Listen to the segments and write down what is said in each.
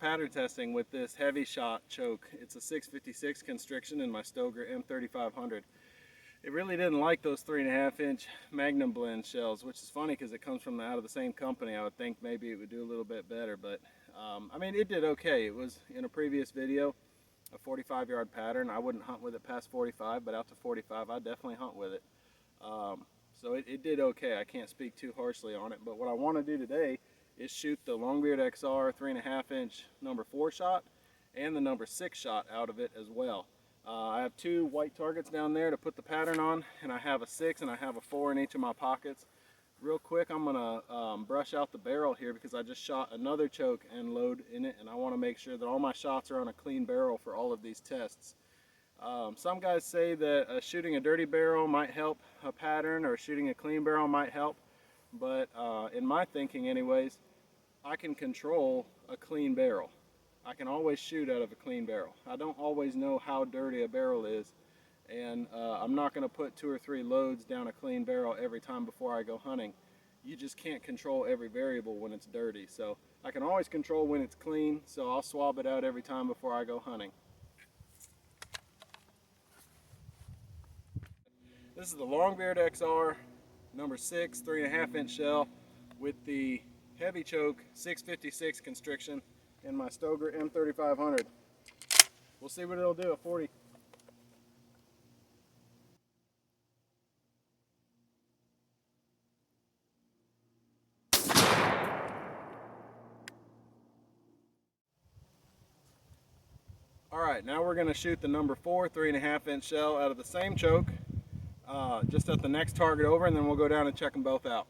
Pattern testing with this Hevi-Shot choke. It's a 656 constriction in my Stoeger M3500. It really didn't like those 3.5-inch Magnum blend shells, which is funny because it comes from out of the same company. I would think maybe it would do a little bit better, but I mean, it did okay. It was, in a previous video, a 45-yard pattern. I wouldn't hunt with it past 45, but out to 45 I definitely hunt with it. So it did okay. I can't speak too harshly on it, but what I want to do today is shoot the Longbeard XR 3.5-inch number 4 shot and the number 6 shot out of it as well. I have two white targets down there to put the pattern on, and I have a 6 and I have a 4 in each of my pockets. Real quick, I'm gonna brush out the barrel here because I just shot another choke and load in it, and I want to make sure that all my shots are on a clean barrel for all of these tests. Some guys say that shooting a dirty barrel might help a pattern, or shooting a clean barrel might help. But in my thinking anyways, I can control a clean barrel. I can always shoot out of a clean barrel. I don't always know how dirty a barrel is, and I'm not going to put 2 or 3 loads down a clean barrel every time before I go hunting. You just can't control every variable when it's dirty. So I can always control when it's clean, so I'll swab it out every time before I go hunting. This is the Longbeard XR number 6 3.5-inch shell with the Heavy Choke 656 constriction in my Stoeger M3500. We'll see what it'll do at 40. Alright, now we're going to shoot the number 4 3.5-inch shell out of the same choke, just at the next target over, and then we'll go down and check them both out.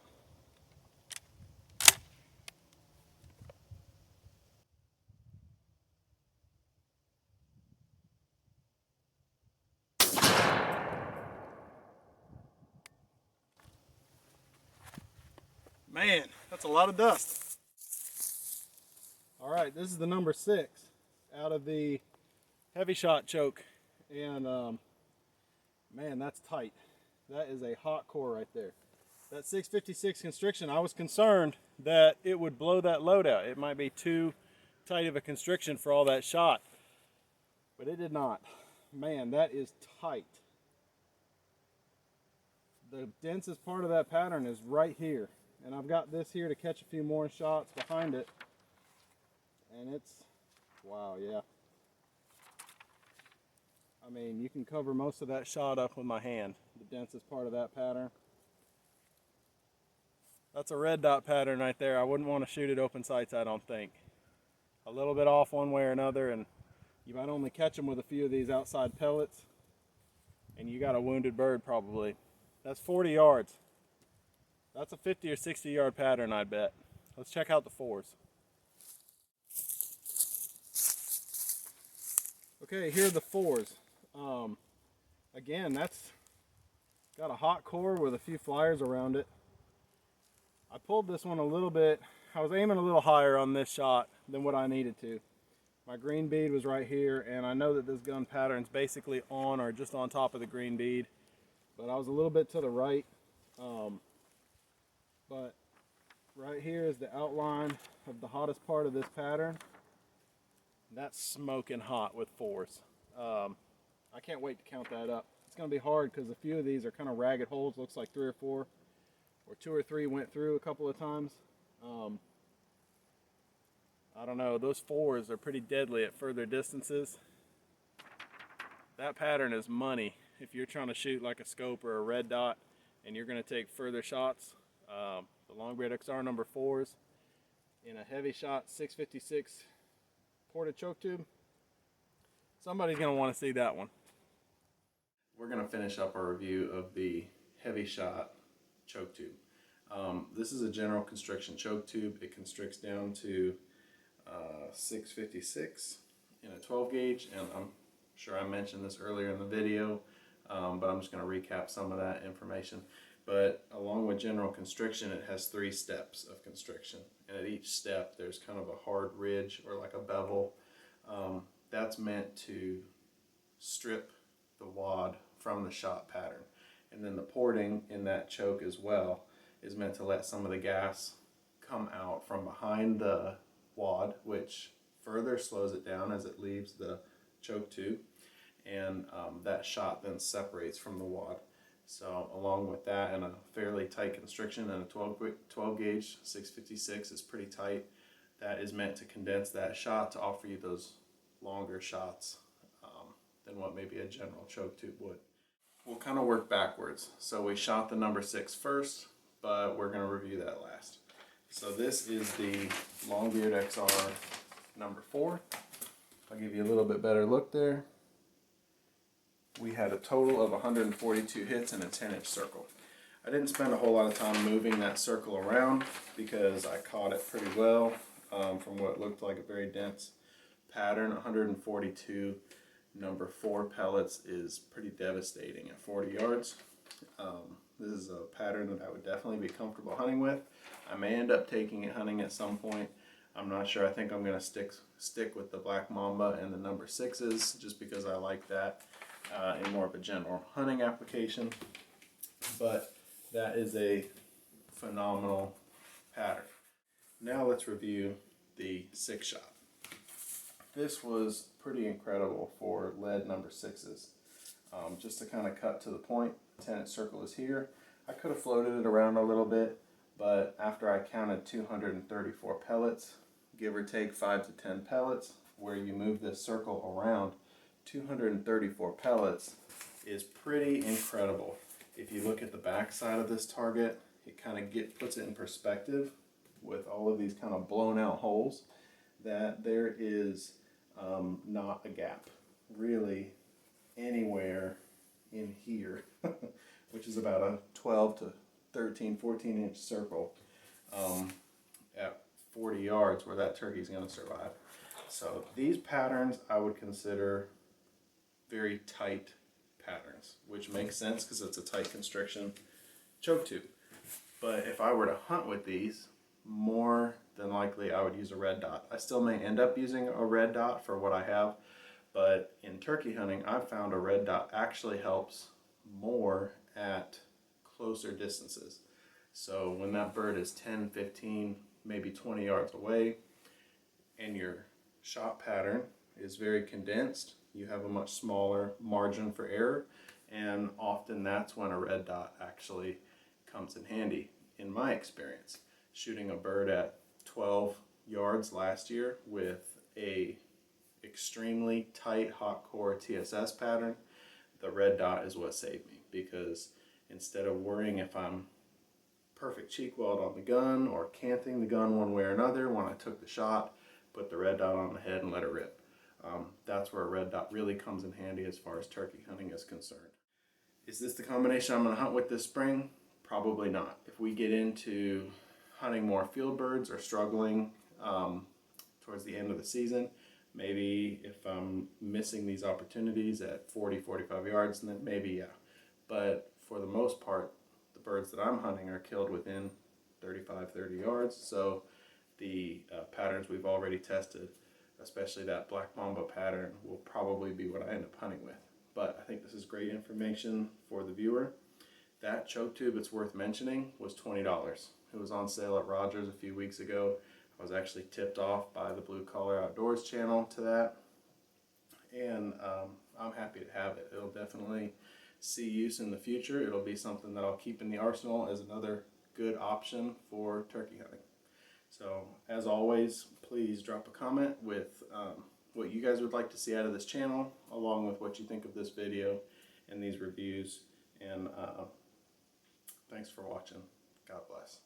Man, that's a lot of dust. Alright, this is the number 6 out of the Hevi-Shot choke, and man, that's tight. That is a hot core right there. That 656 constriction, I was concerned that it would blow that load out. It might be too tight of a constriction for all that shot, but it did not. Man, that is tight. The densest part of that pattern is right here, and I've got this here to catch a few more shots behind it, and it's, wow, yeah. I mean, you can cover most of that shot up with my hand, the densest part of that pattern. That's a red dot pattern right there. I wouldn't want to shoot it open sights, I don't think. A little bit off one way or another, and you might only catch them with a few of these outside pellets, and you got a wounded bird probably. That's 40 yards. That's a 50 or 60 yard pattern, I bet. Let's check out the 4's. Okay, here are the 4's. Again, that's got a hot core with a few flyers around it. I pulled this one a little bit. I was aiming a little higher on this shot than what I needed to. My green bead was right here, and I know that this gun pattern's basically on or just on top of the green bead, but I was a little bit to the right. But right here is the outline of the hottest part of this pattern. That's smoking hot with 4's. I can't wait to count that up. It's going to be hard because a few of these are kind of ragged holes. Looks like 3 or 4, or 2 or 3 went through a couple of times. I don't know, those 4's are pretty deadly at further distances. That pattern is money if you're trying to shoot like a scope or a red dot and you're going to take further shots. The Longbeard XR number 4's in a Hevi-Shot 656 ported choke tube. Somebody's going to want to see that one. We're going to finish up our review of the Hevi-Shot choke tube. This is a general constriction choke tube. It constricts down to 656 in a 12 gauge, and I'm sure I mentioned this earlier in the video, but I'm just going to recap some of that information. But along with general constriction, it has 3 steps of constriction, and at each step there's kind of a hard ridge or like a bevel. That's meant to strip the wad from the shot pattern. And then the porting in that choke as well is meant to let some of the gas come out from behind the wad, which further slows it down as it leaves the choke tube, and that shot then separates from the wad. So along with that and a fairly tight constriction, and a 12 gauge 656 is pretty tight, that is meant to condense that shot to offer you those longer shots than what maybe a general choke tube would. We'll kind of work backwards. So we shot the number 6 first, but we're going to review that last. So this is the Longbeard XR number 4. I'll give you a little bit better look there. We had a total of 142 hits in a 10-inch circle. I didn't spend a whole lot of time moving that circle around because I caught it pretty well from what looked like a very dense pattern. 142 number 4 pellets is pretty devastating at 40 yards. This is a pattern that I would definitely be comfortable hunting with. I may end up taking it hunting at some point. I'm not sure. I think I'm going to stick with the Black Mamba and the number 6's just because I like that in more of a general hunting application. But that is a phenomenal pattern. Now let's review the 6-shot. This was pretty incredible for lead number 6's. Just to kind of cut to the point, the 10-inch circle is here. I could have floated it around a little bit, but after I counted 234 pellets, give or take 5 to 10 pellets, where you move this circle around, 234 pellets is pretty incredible. If you look at the back side of this target, it kind of puts it in perspective with all of these kind of blown out holes, that there is not a gap really anywhere in here, which is about a 12 to 13, 14-inch circle at 40 yards where that turkey's going to survive. So these patterns I would consider very tight patterns, which makes sense because it's a tight constriction choke tube. But if I were to hunt with these, more than likely I would use a red dot. I still may end up using a red dot for what I have, but in turkey hunting I've found a red dot actually helps more at closer distances. So when that bird is 10, 15, maybe 20 yards away and your shot pattern is very condensed, you have a much smaller margin for error, and often that's when a red dot actually comes in handy. In my experience, shooting a bird at 12 yards last year with a extremely tight hot core TSS pattern, the red dot is what saved me, because instead of worrying if I'm perfect cheek weld on the gun or canting the gun one way or another, when I took the shot, put the red dot on the head and let it rip. That's where a red dot really comes in handy as far as turkey hunting is concerned. Is this the combination I'm going to hunt with this spring? Probably not. If we get into hunting more field birds or struggling towards the end of the season, maybe if I'm missing these opportunities at 40, 45 yards, then maybe yeah. But for the most part, the birds that I'm hunting are killed within 35, 30 yards. So the patterns we've already tested, especially that Black Mamba pattern, will probably be what I end up hunting with. But I think this is great information for the viewer. That choke tube, it's worth mentioning, was $20. It was on sale at Rogers a few weeks ago. I was actually tipped off by the Blue Collar Outdoors channel to that, and I'm happy to have it. It'll definitely see use in the future. It'll be something that I'll keep in the arsenal as another good option for turkey hunting. So as always, please drop a comment with what you guys would like to see out of this channel, along with what you think of this video and these reviews. And thanks for watching. God bless.